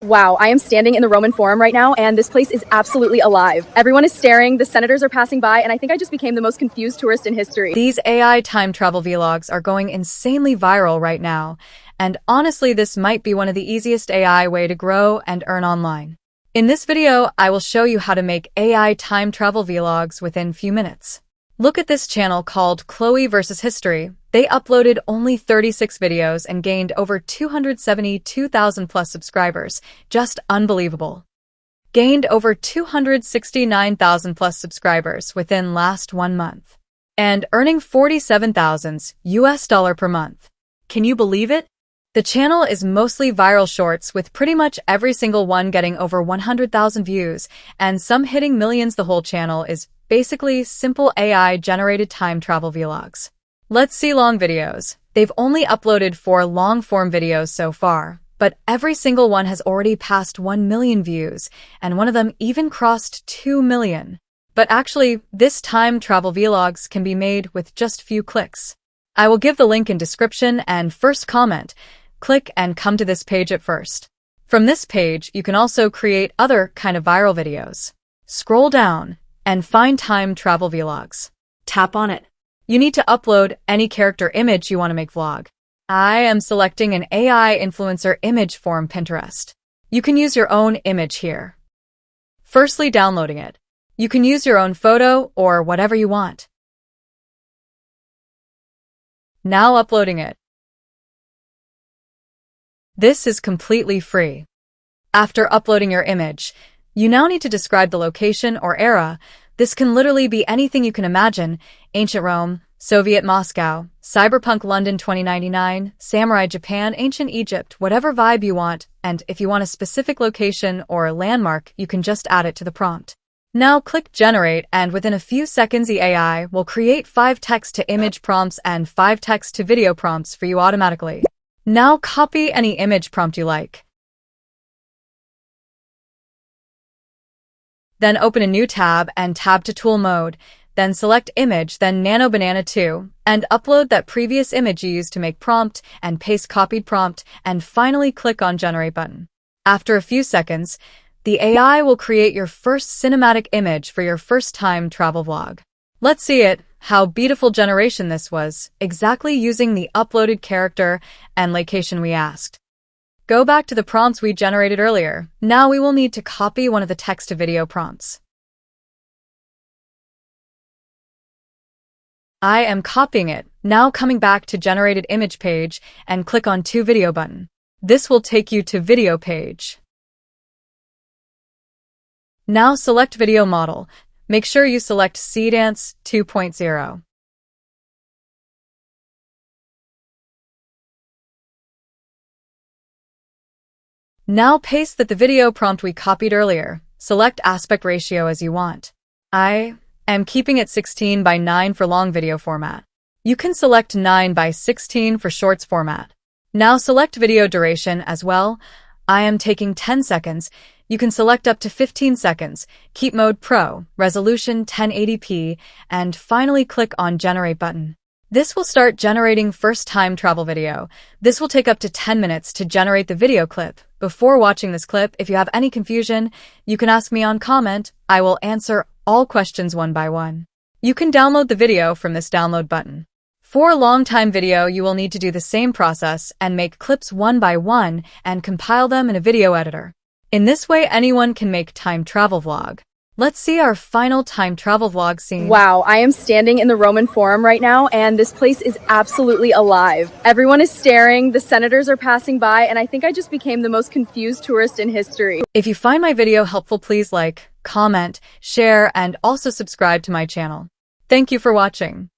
Wow, I am standing in the Roman Forum right now, and this place is absolutely alive. Everyone is staring, the senators are passing by, and I think I just became the most confused tourist in history. These AI time travel vlogs are going insanely viral right now, and honestly, this might be one of the easiest AI way to grow and earn online. In this video, I will show you how to make AI time travel vlogs within few minutes. Look at this channel called Chloe vs. History. They uploaded only 36 videos and gained over 272,000 plus subscribers. Just unbelievable. Gained over 269,000 plus subscribers within last 1 month. And earning $47,000 per month. Can you believe it? The channel is mostly viral shorts with pretty much every single one getting over 100,000 views and some hitting millions. The whole channel is basically simple AI-generated time travel vlogs. Let's see long videos. They've only uploaded 4 long-form videos so far, but every single one has already passed 1 million views, and one of them even crossed 2 million. But actually, this time travel vlogs can be made with just few clicks. I will give the link in description and first comment. Click and come to this page at first. From this page, you can also create other kind of viral videos. Scroll down and find time travel vlogs. Tap on it. You need to upload any character image you want to make vlog. I am selecting an AI influencer image from Pinterest. You can use your own image here. Firstly, downloading it. You can use your own photo or whatever you want. Now uploading it. This is completely free. After uploading your image, you now need to describe the location or era. This can literally be anything you can imagine: ancient Rome, Soviet Moscow, cyberpunk London 2099, samurai Japan, ancient Egypt, whatever vibe you want, and if you want a specific location or landmark, you can just add it to the prompt. Now click generate, and within a few seconds the AI will create 5 text-to-image prompts and 5 text-to-video prompts for you automatically. Now copy any image prompt you like. Then open a new tab and tab to tool mode. Then select image, then Nano Banana 2, and upload that previous image you used to make prompt and paste copied prompt, and finally click on generate button. After a few seconds, the AI will create your first cinematic image for your first time travel vlog. Let's see it. How beautiful generation this was, exactly using the uploaded character and location we asked. Go back to the prompts we generated earlier. Now we will need to copy one of the text-to-video prompts. I am copying it. Now coming back to generated image page and click on to video button. This will take you to video page. Now select video model. Make sure you select Seedance 2.0. Now paste the video prompt we copied earlier. Select aspect ratio as you want. I am keeping it 16:9 for long video format. You can select 9:16 for shorts format. Now select video duration as well. I am taking 10 seconds. You can select up to 15 seconds, keep mode Pro, resolution 1080p, and finally click on Generate button. This will start generating first time travel video. This will take up to 10 minutes to generate the video clip. Before watching this clip, if you have any confusion, you can ask me on comment. I will answer all questions one by one. You can download the video from this download button. For a long time video, you will need to do the same process and make clips one by one and compile them in a video editor. In this way, anyone can make time travel vlog. Let's see our final time travel vlog scene. Wow, I am standing in the Roman Forum right now, and this place is absolutely alive. Everyone is staring, the senators are passing by, and I think I just became the most confused tourist in history. If you find my video helpful, please like, comment, share, and also subscribe to my channel. Thank you for watching.